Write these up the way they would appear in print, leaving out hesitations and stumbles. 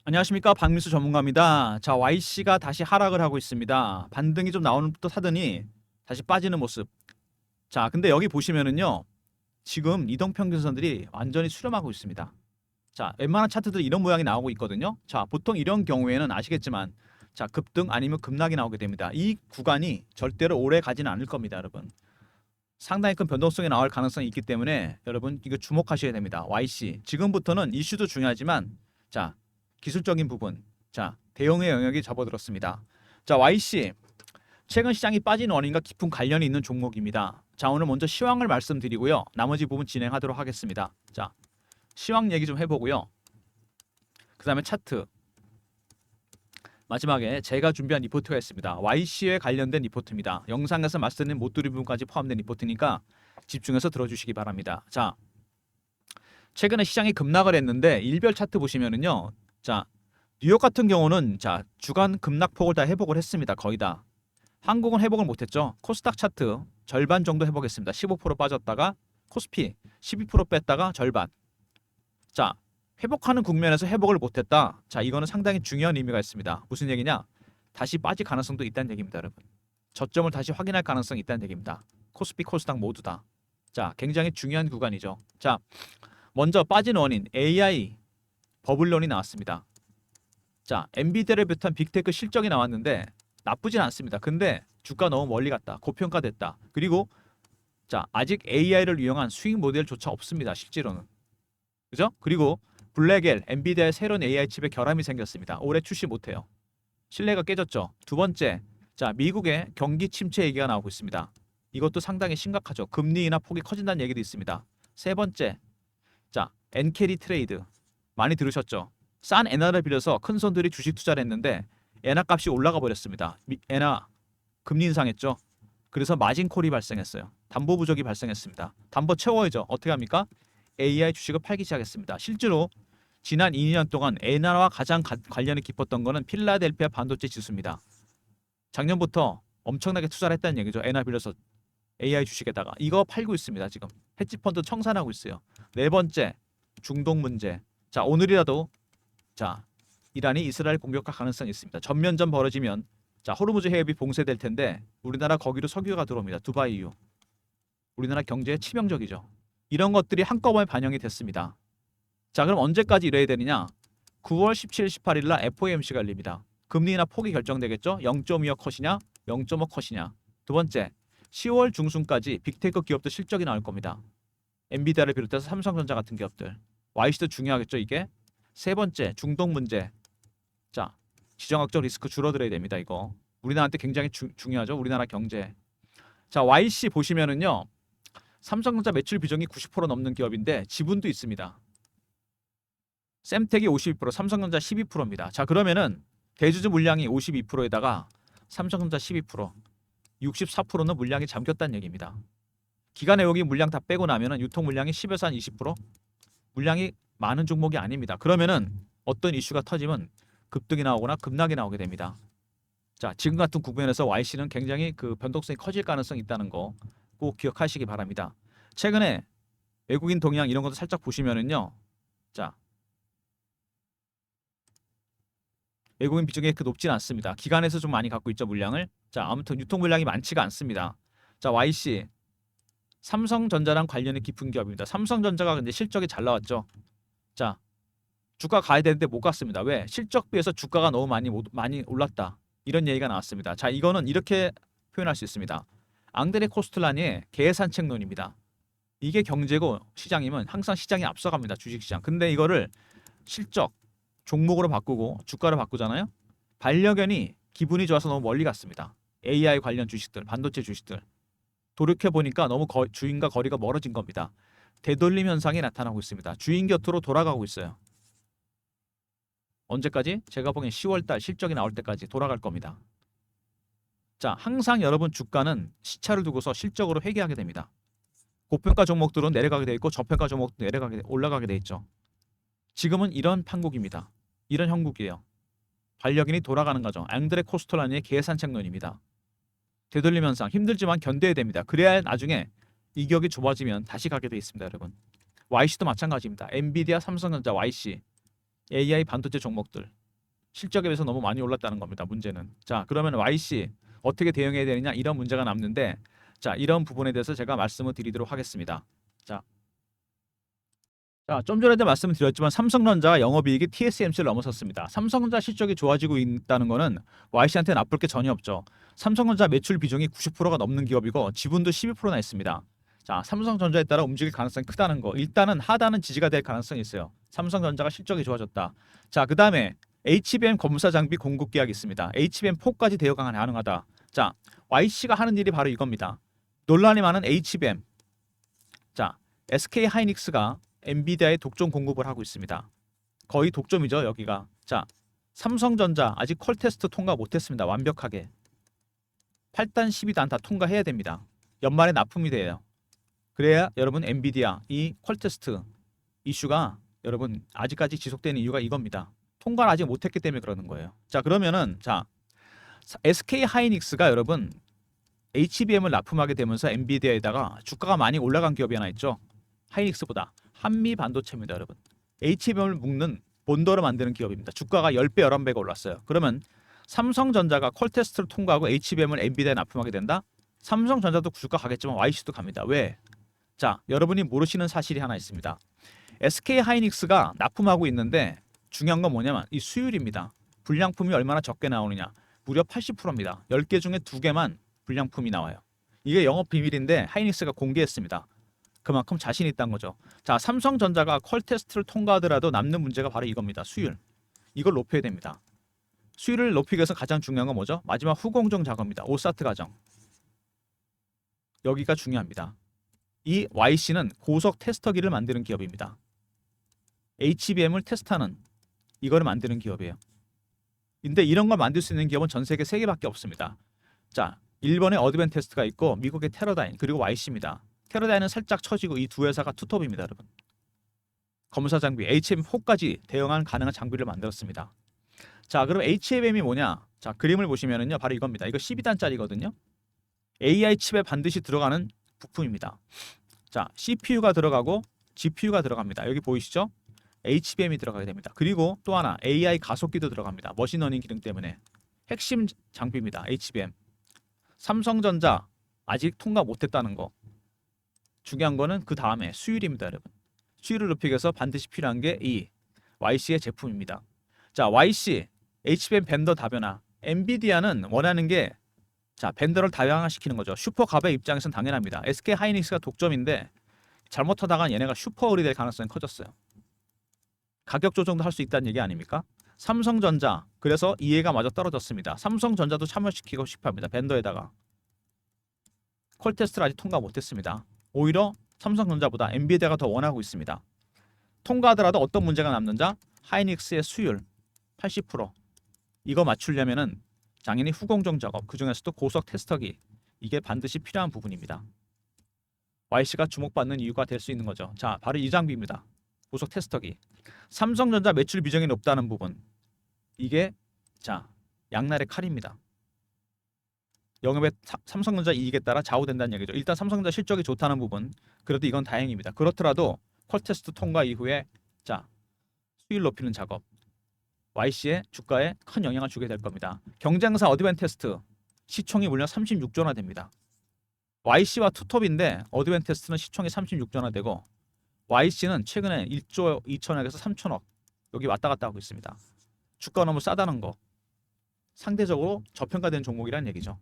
안녕하십니까, 박민수 전문가입니다. 자, YC가 다시 하락을 하고 있습니다. 반등이 좀 나오는 듯 하더니 다시 빠지는 모습. 자, 근데 여기 보시면은요, 지금 이동평균선들이 완전히 수렴하고 있습니다. 자, 웬만한 차트들 이런 모양이 나오고 있거든요. 자, 보통 이런 경우에는 아시겠지만, 자, 급등 아니면 급락이 나오게 됩니다. 이 구간이 절대로 오래 가지는 않을 겁니다, 여러분. 상당히 큰 변동성이 나올 가능성이 있기 때문에 여러분 이거 주목하셔야 됩니다. YC. 지금부터는 이슈도 중요하지만, 자, 기술적인 부분, 자, 대응의 영역이 접어들었습니다. 자, YC. 최근 시장이 빠진 원인과 깊은 관련이 있는 종목입니다. 자, 오늘 먼저 시황을 말씀드리고요. 나머지 부분 진행하도록 하겠습니다. 자, 시황 얘기 좀 해보고요. 그 다음에 차트. 마지막에 제가 준비한 리포트가 있습니다. YC에 관련된 리포트입니다. 영상에서 말씀드린 못 들은 부분까지 포함된 리포트니까 집중해서 들어주시기 바랍니다. 자, 최근에 시장이 급락을 했는데 일별 차트 보시면은요. 자, 뉴욕 같은 경우는 자, 주간 급락폭을 다 회복을 했습니다. 거의 다. 한국은 회복을 못했죠. 코스닥 차트 절반 정도 회복했습니다. 15% 빠졌다가 코스피 12% 뺐다가 절반. 자, 회복하는 국면에서 회복을 못했다. 자, 이거는 상당히 중요한 의미가 있습니다. 무슨 얘기냐? 다시 빠질 가능성도 있다는 얘기입니다, 여러분. 저점을 다시 확인할 가능성이 있다는 얘기입니다. 코스피, 코스닥 모두 다. 자, 굉장히 중요한 구간이죠. 자, 먼저 빠진 원인 AI 버블론이 나왔습니다. 자, 엔비디아를 비롯한 빅테크 실적이 나왔는데 나쁘진 않습니다. 근데 주가 너무 멀리 갔다. 고평가됐다. 그리고 자, 아직 AI를 이용한 수익 모델조차 없습니다. 실제로는. 그죠? 그리고 블랙엘, 엔비디아의 새로운 AI 칩에 결함이 생겼습니다. 올해 출시 못해요. 신뢰가 깨졌죠. 두 번째, 자, 미국의 경기 침체 얘기가 나오고 있습니다. 이것도 상당히 심각하죠. 금리 인하 폭이 커진다는 얘기도 있습니다. 세 번째, 자, 엔캐리 트레이드 많이 들으셨죠? 싼 엔화를 빌려서 큰 손들이 주식 투자를 했는데 엔화 값이 올라가 버렸습니다. 엔화 금리 인상했죠. 그래서 마진콜이 발생했어요. 담보 부족이 발생했습니다. 담보 채워야죠. 어떻게 합니까? AI 주식을 팔기 시작했습니다. 실제로 지난 2년 동안 엔화와 가장 관련이 깊었던 거는 필라델피아 반도체 지수입니다. 작년부터 엄청나게 투자를 했다는 얘기죠. 엔화 빌려서 AI 주식에다가 이거 팔고 있습니다. 지금 헤지펀드 청산하고 있어요. 네 번째, 중동 문제. 자, 오늘이라도 자, 이란이 이스라엘 공격할 가능성이 있습니다. 전면전 벌어지면 자, 호르무즈 해협이 봉쇄될 텐데 우리나라 거기로 석유가 들어옵니다. 두바이 이후. 우리나라 경제에 치명적이죠. 이런 것들이 한꺼번에 반영이 됐습니다. 자, 그럼 언제까지 이래야 되느냐? 9월 17, 18일 날 FOMC가 열립니다. 금리 인하 폭이 결정되겠죠? 0.25 컷이냐? 0.5 컷이냐? 두 번째, 10월 중순까지 빅테크 기업들 실적이 나올 겁니다. 엔비디아를 비롯해서 삼성전자 같은 기업들. YC도 중요하겠죠, 이게? 세 번째, 중동 문제. 자, 지정학적 리스크 줄어들어야 됩니다, 이거. 우리나라한테 굉장히 중요하죠, 우리나라 경제. 자, YC 보시면은요. 삼성전자 매출 비중이 90% 넘는 기업인데 지분도 있습니다. sem텍이 52%, 삼성전자 12%입니다. 자, 그러면은 대주주 물량이 52%에다가 삼성전자 12%, 64%는 물량이 잠겼다는 얘기입니다. 기간에 여기 물량 다 빼고 나면은 유통 물량이 10에서 한 20%? 물량이 많은 종목이 아닙니다. 그러면은 어떤 이슈가 터지면 급등이 나오거나 급락이 나오게 됩니다. 자, 지금 같은 국면에서 YC는 굉장히 그 변동성이 커질 가능성이 있다는 거 꼭 기억하시기 바랍니다. 최근에 외국인 동향 이런 것도 살짝 보시면은요. 자, 외국인 비중이 그렇게 높진 않습니다. 기관에서 좀 많이 갖고 있죠, 물량을. 자, 아무튼 유통 물량이 많지가 않습니다. 자, YC 삼성전자랑 관련이 깊은 기업입니다. 삼성전자가 근데 실적이 잘 나왔죠. 자, 주가 가야 되는데 못 갔습니다. 왜? 실적 비해서 주가가 너무 많이 올랐다. 이런 얘기가 나왔습니다. 자, 이거는 이렇게 표현할 수 있습니다. 앙드레 코스틀라니의 계산책론입니다. 이게 경제고 시장이면 항상 시장이 앞서갑니다. 주식시장. 근데 이거를 실적, 종목으로 바꾸고 주가로 바꾸잖아요. 반려견이 기분이 좋아서 너무 멀리 갔습니다. AI 관련 주식들, 반도체 주식들. 돌이켜보니까 너무 주인과 거리가 멀어진 겁니다. 되돌림 현상이 나타나고 있습니다. 주인 곁으로 돌아가고 있어요. 언제까지? 제가 보기엔 10월달 실적이 나올 때까지 돌아갈 겁니다. 자, 항상 여러분 주가는 시차를 두고서 실적으로 회귀하게 됩니다. 고평가 종목들은 내려가게 돼 있고 저평가 종목도 올라가게 돼 있죠. 지금은 이런 판국입니다. 이런 형국이에요. 반려견이 돌아가는 과정. 앙드레 코스톨라니의 계산책론입니다. 되돌림 현상 힘들지만 견뎌야 됩니다. 그래야 나중에 이격이 좁아지면 다시 가게 돼 있습니다, 여러분. YC도 마찬가지입니다. 엔비디아, 삼성전자, YC. AI 반도체 종목들 실적에 비해서 너무 많이 올랐다는 겁니다. 문제는. 자, 그러면 YC 어떻게 대응해야 되느냐 이런 문제가 남는데 자, 이런 부분에 대해서 제가 말씀을 드리도록 하겠습니다. 자, 좀 전에도 말씀을 드렸지만 삼성전자가 영업이익이 TSMC를 넘어섰습니다. 삼성전자 실적이 좋아지고 있다는 것은 YC한테 나쁠 게 전혀 없죠. 삼성전자 매출 비중이 90%가 넘는 기업이고 지분도 12%나 있습니다. 자, 삼성전자에 따라 움직일 가능성이 크다는 거. 일단은 하단은 지지가 될 가능성이 있어요. 삼성전자가 실적이 좋아졌다. 자, 그 다음에 HBM 검사 장비 공급 계약이 있습니다. HBM4까지 대여가 가능하다. 자, YC가 하는 일이 바로 이겁니다. 논란이 많은 HBM. 자, SK 하이닉스가 엔비디아에 독점 공급을 하고 있습니다. 거의 독점이죠, 여기가. 자, 삼성전자 아직 퀄 테스트 통과 못했습니다. 완벽하게. 8단, 12단 다 통과해야 됩니다. 연말에 납품이 돼요. 그래야 여러분 엔비디아 이 퀄 테스트 이슈가 여러분 아직까지 지속되는 이유가 이겁니다. 통과를 아직 못했기 때문에 그러는 거예요. 자, 그러면은 자, SK 하이닉스가 여러분 HBM을 납품하게 되면서 엔비디아에다가 주가가 많이 올라간 기업이 하나 있죠. 하이닉스보다. 한미 반도체입니다, 여러분. HBM을 묶는 본더를 만드는 기업입니다. 주가가 10배, 11배가 올랐어요. 그러면 삼성전자가 퀄 테스트를 통과하고 HBM을 엔비디아에 납품하게 된다? 삼성전자도 주가 가겠지만 YC도 갑니다. 왜? 자, 여러분이 모르시는 사실이 하나 있습니다. SK 하이닉스가 납품하고 있는데 중요한 건 뭐냐면 이 수율입니다. 불량품이 얼마나 적게 나오느냐. 무려 80%입니다. 10개 중에 2개만 불량품이 나와요. 이게 영업 비밀인데 하이닉스가 공개했습니다. 그만큼 자신 있다는 거죠. 자, 삼성전자가 퀄 테스트를 통과하더라도 남는 문제가 바로 이겁니다. 수율. 이걸 높여야 됩니다. 수율을 높이기 위해서 가장 중요한 건 뭐죠? 마지막 후공정 작업입니다. 오사트 과정. 여기가 중요합니다. 이 YC는 고속 테스터기를 만드는 기업입니다. HBM을 테스트하는 이거를 만드는 기업이에요. 근데 이런 걸 만들 수 있는 기업은 전 세계 3개밖에 없습니다. 자, 일본의 어드밴테스트가 있고 미국의 테러다인 그리고 YC입니다. 테러다인은 살짝 처지고 이 두 회사가 투톱입니다, 여러분. 검사 장비 HBM4까지 대응한 가능한 장비를 만들었습니다. 자, 그럼 HBM이 뭐냐? 자, 그림을 보시면은요, 바로 이겁니다. 이거 12단짜리거든요. AI 칩에 반드시 들어가는 부품입니다. 자, CPU가 들어가고 GPU가 들어갑니다. 여기 보이시죠? HBM이 들어가게 됩니다. 그리고 또 하나 AI 가속기도 들어갑니다. 머신러닝 기능 때문에 핵심 장비입니다. HBM. 삼성전자 아직 통과 못했다는 거. 중요한 거는 그 다음에 수율입니다, 여러분. 수율을 높이기 위해서 반드시 필요한 게 이 YC의 제품입니다. 자, YC, HBM 벤더 다변화. 엔비디아는 원하는 게 자, 벤더를 다양화시키는 거죠. 슈퍼갑의 입장에서는 당연합니다. SK 하이닉스가 독점인데 잘못하다가 얘네가 슈퍼을이 될 가능성이 커졌어요. 가격 조정도 할 수 있다는 얘기 아닙니까? 삼성전자, 그래서 이해가 마저 떨어졌습니다. 삼성전자도 참여시키고 싶어합니다. 벤더에다가. 퀄 테스트를 아직 통과 못했습니다. 오히려 삼성전자보다 엔비디아가 더 원하고 있습니다. 통과하더라도 어떤 문제가 남는자? 하이닉스의 수율 80% 이거 맞추려면은 당연히 후공정 작업, 그 중에서도 고속 테스터기 이게 반드시 필요한 부분입니다. YC가 주목받는 이유가 될 수 있는 거죠. 자, 바로 이 장비입니다. 고속 테스터기. 삼성전자 매출 비중이 높다는 부분 이게 자 양날의 칼입니다. 영업의 삼성전자 이익에 따라 좌우된다는 얘기죠. 일단 삼성전자 실적이 좋다는 부분 그래도 이건 다행입니다. 그렇더라도 퀄 테스트 통과 이후에 자 수율 높이는 작업 YC의 주가에 큰 영향을 주게 될 겁니다. 경쟁사 어드밴테스트 시총이 무려 36조나 됩니다. YC와 투톱인데 어드밴테스트는 시총이 36조나 되고 YC는 최근에 1조 2천억에서 3천억 여기 왔다 갔다 하고 있습니다. 주가 너무 싸다는 거 상대적으로 저평가된 종목이라는 얘기죠.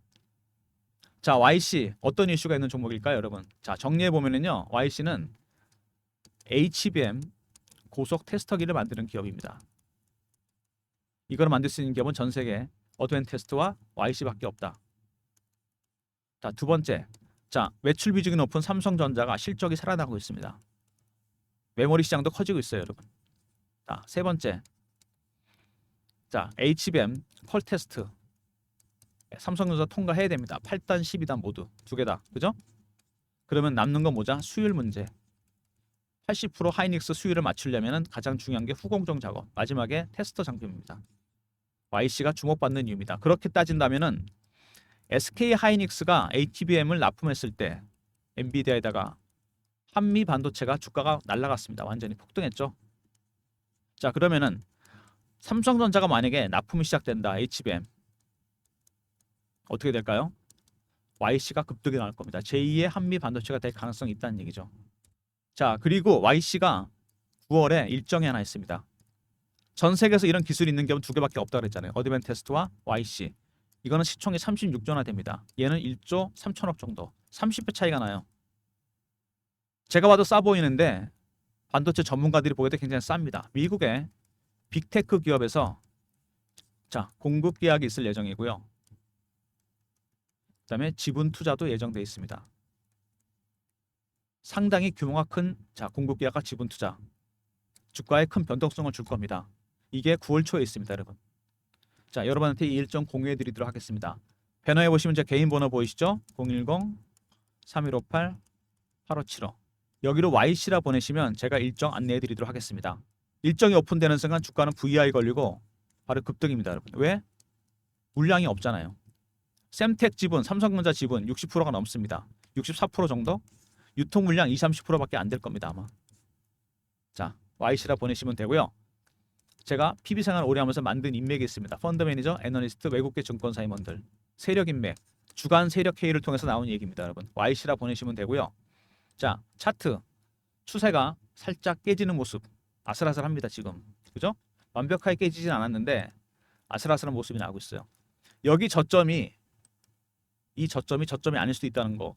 자, YC 어떤 이슈가 있는 종목일까요, 여러분? 자, 정리해 보면은요, YC는 HBM 고속 테스터기를 만드는 기업입니다. 이걸 만들 수 있는 기업은 전 세계 어드밴테스트와 YC밖에 없다. 자, 두 번째, 자 매출 비중이 높은 삼성전자가 실적이 살아나고 있습니다. 메모리 시장도 커지고 있어요, 여러분. 자, 세 번째, 자 HBM 퀄 테스트 삼성전자 통과해야 됩니다. 8단, 12단 모두 두 개 다, 그죠? 그러면 남는 건 뭐죠? 수율 문제. 80% 하이닉스 수율을 맞추려면 가장 중요한 게 후공정 작업, 마지막에 테스터 장비입니다. YC가 주목받는 이유입니다. 그렇게 따진다면은 SK 하이닉스가 HBM을 납품했을 때 엔비디아에다가 한미 반도체가 주가가 날라갔습니다. 완전히 폭등했죠. 자, 그러면은 삼성전자가 만약에 납품이 시작된다. HBM 어떻게 될까요? YC가 급등이 나올 겁니다. 제2의 한미 반도체가 될 가능성이 있다는 얘기죠. 자, 그리고 YC가 9월에 일정이 하나 있습니다. 전 세계에서 이런 기술이 있는 경우는 두 개밖에 없다고 그랬잖아요. 어드밴테스트와 YC. 이거는 시총이 36조나 됩니다. 얘는 1조 3천억 정도. 30배 차이가 나요. 제가 봐도 싸 보이는데 반도체 전문가들이 보기에도 굉장히 쌉니다. 미국의 빅테크 기업에서 자, 공급 계약이 있을 예정이고요. 그다음에 지분 투자도 예정돼 있습니다. 상당히 규모가 큰 공급 계약과 지분 투자. 주가에 큰 변동성을 줄 겁니다. 이게 9월 초에 있습니다, 여러분. 자, 여러분한테 이 일정 공유해 드리도록 하겠습니다. 배너에 보시면 제 개인 번호 보이시죠? 010-3158-8575. 여기로 YC라 보내시면 제가 일정 안내해 드리도록 하겠습니다. 일정이 오픈되는 순간 주가는 VI 걸리고 바로 급등입니다, 여러분. 왜? 물량이 없잖아요. 샘텍 지분, 삼성전자 지분 60%가 넘습니다. 64% 정도? 유통 물량 20-30%밖에 안 될 겁니다, 아마. 자, YC라 보내시면 되고요. 제가 PB 생활 오래 하면서 만든 인맥이 있습니다. 펀드 매니저, 애널리스트, 외국계 증권사 임원들, 세력 인맥, 주간 세력 회의를 통해서 나온 얘기입니다, 여러분. YC라 보내시면 되고요. 자, 차트 추세가 살짝 깨지는 모습 아슬아슬합니다, 지금. 그죠? 완벽하게 깨지진 않았는데 아슬아슬한 모습이 나오고 있어요. 여기 저점이 이 저점이 아닐 수도 있다는 거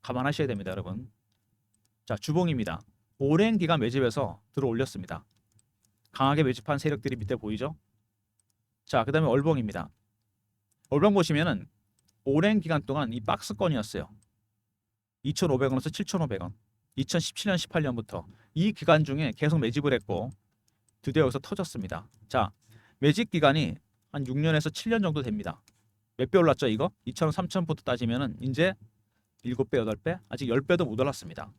감안하셔야 됩니다, 여러분. 자, 주봉입니다. 오랜 기간 매집해서 들어 올렸습니다. 강하게 매집한 세력들이 밑에 보이죠? 자, 그다음에 월봉입니다. 월봉 보시면은 오랜 기간 동안 이 박스권이었어요. 2,500원에서 7,500원. 2017년, 18년부터 이 기간 중에 계속 매집을 했고 드디어 여기서 터졌습니다. 자, 매집 기간이 한 6년에서 7년 정도 됩니다. 몇 배 올랐죠, 이거? 2,000원, 3,000원부터 따지면은 이제 7배, 8배? 아직 10배도 못 올랐습니다.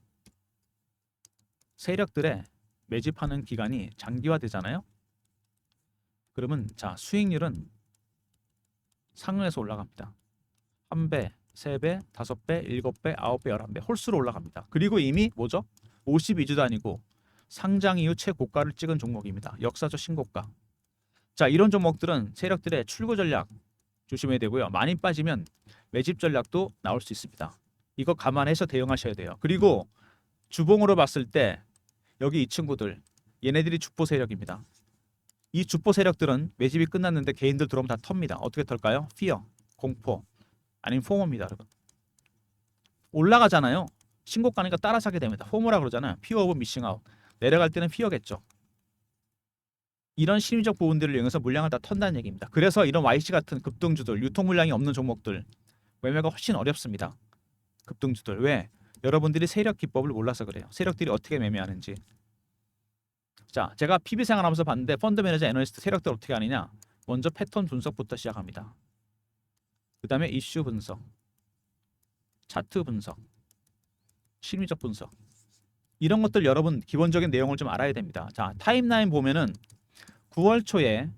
세력들의 매집하는 기간이 장기화되잖아요. 그러면 자, 수익률은 상승해서 올라갑니다. 1배, 3배, 5배, 7배, 9배, 11배 홀수로 올라갑니다. 그리고 이미 뭐죠? 52주도 아니고 상장 이후 최고가를 찍은 종목입니다. 역사적 신고가. 자, 이런 종목들은 세력들의 출구 전략 조심해야 되고요. 많이 빠지면 매집 전략도 나올 수 있습니다. 이거 감안해서 대응하셔야 돼요. 그리고 주봉으로 봤을 때 여기 이 친구들 얘네들이 주포 세력입니다. 이 주포 세력들은 매집이 끝났는데 개인들 들어오면 다 텁니다. 어떻게 털까요? 피어, 공포, 아니면 포모입니다, 여러분. 올라가잖아요. 신고가니까 따라 사게 됩니다. 포모라 그러잖아요. 피어 오브 미싱 아웃. 내려갈 때는 피어겠죠. 이런 심리적 부분들을 이용해서 물량을 다 턴다는 얘기입니다. 그래서 이런 YC 같은 급등주들, 유통 물량이 없는 종목들 매매가 훨씬 어렵습니다. 급등주들. 왜? 여러분들이 세력 기법을 몰라서 그래요. 세력들이 어떻게 매매하는지. 자, 제가 PB 생활하면서 봤는데 펀드 매니저, 애널리스트 세력들 어떻게 하느냐. 먼저 패턴 분석부터 시작합니다. 그 다음에 이슈 분석, 차트 분석, 심리적 분석. 이런 것들 여러분 기본적인 내용을 좀 알아야 됩니다. 자, 타임라인 보면은 9월 초에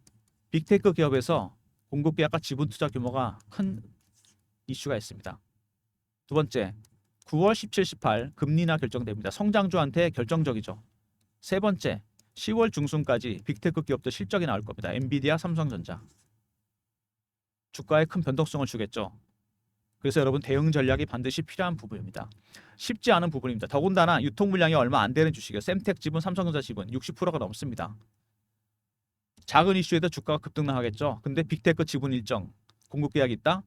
빅테크 기업에서 공급 계약과 지분 투자 규모가 큰 이슈가 있습니다. 두 번째, 9월 17, 18 금리 인하 결정됩니다. 성장주한테 결정적이죠. 세 번째, 10월 중순까지 빅테크 기업들 실적이 나올 겁니다. 엔비디아, 삼성전자. 주가에 큰 변동성을 주겠죠. 그래서 여러분 대응 전략이 반드시 필요한 부분입니다. 쉽지 않은 부분입니다. 더군다나 유통 물량이 얼마 안 되는 주식이에요. 샘텍 지분, 삼성전자 지분 60%가 넘습니다. 작은 이슈에도 주가가 급등하겠죠. 근데 빅테크 지분 일정 공급 계약이 있다?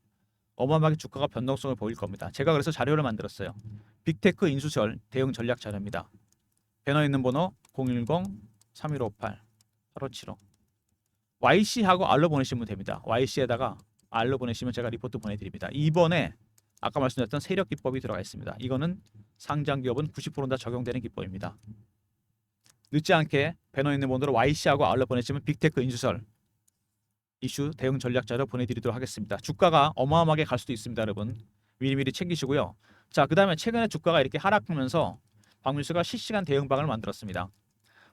어마어마하게 주가가 변동성을 보일 겁니다. 제가 그래서 자료를 만들었어요. 빅테크 인수설 대응 전략 자료입니다. 배너에 있는 번호 010-3158-8575. YC하고 R로 보내시면 됩니다. YC에다가 R로 보내시면 제가 리포트 보내드립니다. 이번에 아까 말씀드렸던 세력 기법이 들어가 있습니다. 이거는 상장 기업은 90%다 적용되는 기법입니다. 늦지 않게 배너에 있는 번호로 YC하고 R로 보내시면 빅테크 인수설 이슈 대응 전략 자료 보내드리도록 하겠습니다. 주가가 어마어마하게 갈 수도 있습니다, 여러분. 미리미리 챙기시고요. 자, 그 다음에 최근에 주가가 이렇게 하락하면서 박민수가 실시간 대응방을 만들었습니다.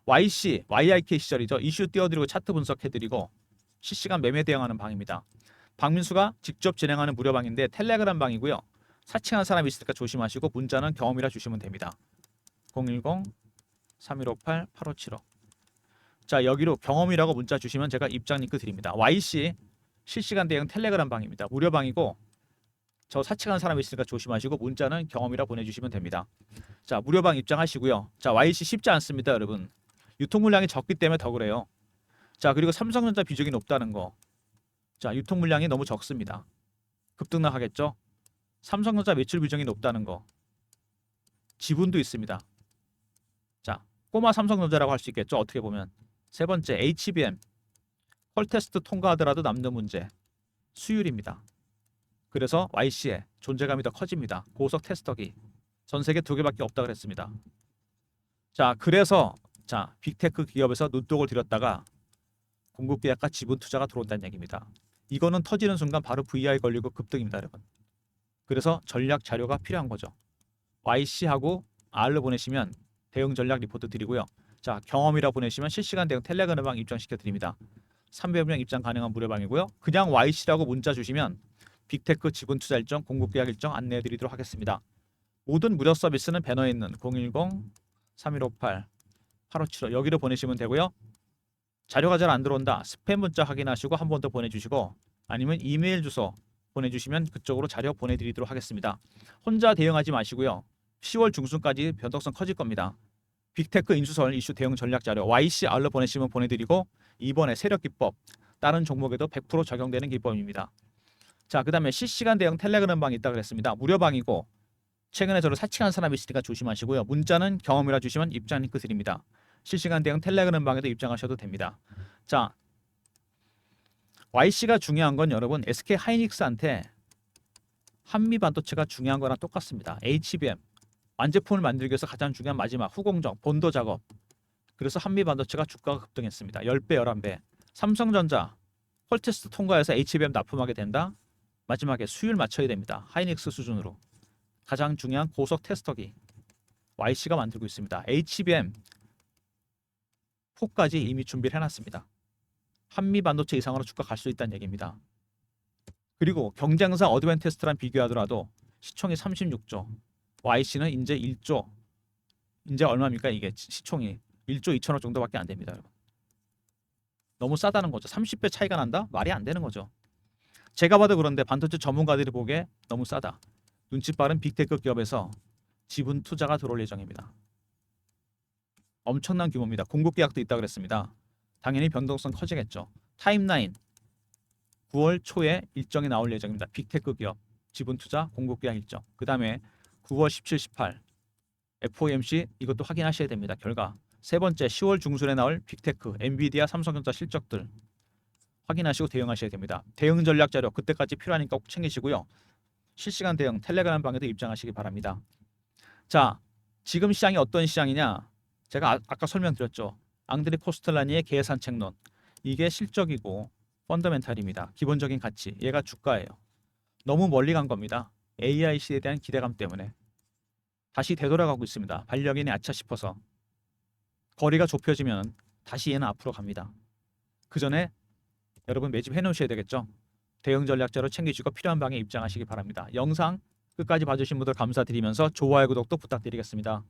YC, YIK 시절이죠. 이슈 띄워드리고 차트 분석해드리고 실시간 매매 대응하는 방입니다. 박민수가 직접 진행하는 무료방인데 텔레그램 방이고요. 사칭한 사람이 있으니까 조심하시고 문자는 경험이라 주시면 됩니다. 010-3158-8575. 자, 여기로 경험이라고 문자 주시면 제가 입장 링크 드립니다. YC 실시간 대응 텔레그램 방입니다. 무료 방이고 저 사칭한 사람이 있으니까 조심하시고 문자는 경험이라 보내주시면 됩니다. 자, 무료 방 입장하시고요. 자, YC 쉽지 않습니다, 여러분. 유통 물량이 적기 때문에 더 그래요. 자, 그리고 삼성전자 비중이 높다는 거. 자, 유통 물량이 너무 적습니다. 급등락하겠죠? 삼성전자 매출 비중이 높다는 거. 지분도 있습니다. 자, 꼬마 삼성전자라고 할 수 있겠죠? 어떻게 보면. 세 번째, HBM. 퀄 테스트 통과하더라도 남는 문제. 수율입니다. 그래서 YC의 존재감이 더 커집니다. 고속 테스터기. 전 세계 2개밖에 없다 그랬습니다. 자, 그래서 빅테크 기업에서 눈독을 들였다가 공급 계약과 지분 투자가 들어온다는 얘기입니다. 이거는 터지는 순간 바로 VI 걸리고 급등입니다, 여러분. 그래서 전략 자료가 필요한 거죠. YC하고 R로 보내시면 대응 전략 리포트 드리고요. 자, 경험이라 보내시면 실시간 대응 텔레그램 방 입장시켜 드립니다. 300명 입장 가능한 무료방이고요. 그냥 YC라고 문자 주시면 빅테크 지분 투자 일정, 공급 계약 일정 안내해 드리도록 하겠습니다. 모든 무료 서비스는 배너에 있는 010-3158-8575 여기로 보내시면 되고요. 자료가 잘 안 들어온다. 스팸 문자 확인하시고 한 번 더 보내주시고 아니면 이메일 주소 보내주시면 그쪽으로 자료 보내드리도록 하겠습니다. 혼자 대응하지 마시고요. 10월 중순까지 변동성 커질 겁니다. 빅테크 인수설 이슈 대응 전략 자료 YCR로 보내시면 보내드리고 이번에 세력 기법 다른 종목에도 100% 적용되는 기법입니다. 자, 그 다음에 실시간 대응 텔레그램 방이 있다고 그랬습니다. 무료 방이고 최근에 저를 사칭한 사람이 있으니까 조심하시고요. 문자는 경험이라 주시면 입장 링크 드립니다. 실시간 대응 텔레그램 방에도 입장하셔도 됩니다. 자, YC가 중요한 건 여러분 SK 하이닉스한테 한미 반도체가 중요한 거랑 똑같습니다. HBM 완제품을 만들기 위해서 가장 중요한 마지막 후공정 본도 작업. 그래서 한미 반도체가 주가가 급등했습니다. 10배, 11배. 삼성전자 퀄테스트 통과해서 HBM 납품하게 된다. 마지막에 수율 맞춰야 됩니다. 하이닉스 수준으로. 가장 중요한 고속 테스터기 YC가 만들고 있습니다. HBM 포까지 이미 준비를 해놨습니다. 한미 반도체 이상으로 주가 갈 수 있다는 얘기입니다. 그리고 경쟁사 어드밴테스트랑 비교하더라도 시총이 36조, YC는 이제 1조, 이제 얼마입니까? 이게 시총이 1조 2천억 정도밖에 안 됩니다, 여러분. 너무 싸다는 거죠. 30배 차이가 난다? 말이 안 되는 거죠. 제가 봐도 그런데 반도체 전문가들이 보기에 너무 싸다. 눈치 빠른 빅테크 기업에서 지분 투자가 들어올 예정입니다. 엄청난 규모입니다. 공급 계약도 있다고 그랬습니다. 당연히 변동성 커지겠죠. 타임라인 9월 초에 일정이 나올 예정입니다. 빅테크 기업 지분 투자 공급 계약 일정. 그 다음에 9월 17, 18 FOMC 이것도 확인하셔야 됩니다. 결과. 세 번째 10월 중순에 나올 빅테크, 엔비디아, 삼성전자 실적들 확인하시고 대응하셔야 됩니다. 대응 전략 자료 그때까지 필요하니까 꼭 챙기시고요. 실시간 대응 텔레그램 방에도 입장하시기 바랍니다. 자, 지금 시장이 어떤 시장이냐? 제가 아까 설명드렸죠. 앙드레 코스텔라니의 계산 책론. 이게 실적이고 펀더멘탈입니다. 기본적인 가치. 얘가 주가예요. 너무 멀리 간 겁니다. AI 시대에 대한 기대감 때문에. 다시 되돌아가고 있습니다. 반려견이 아차 싶어서. 거리가 좁혀지면 다시 얘는 앞으로 갑니다. 그 전에 여러분 매집해 놓으셔야 되겠죠. 대응 전략자로 챙기시고 필요한 방에 입장하시기 바랍니다. 영상 끝까지 봐주신 분들 감사드리면서 좋아요 구독도 부탁드리겠습니다.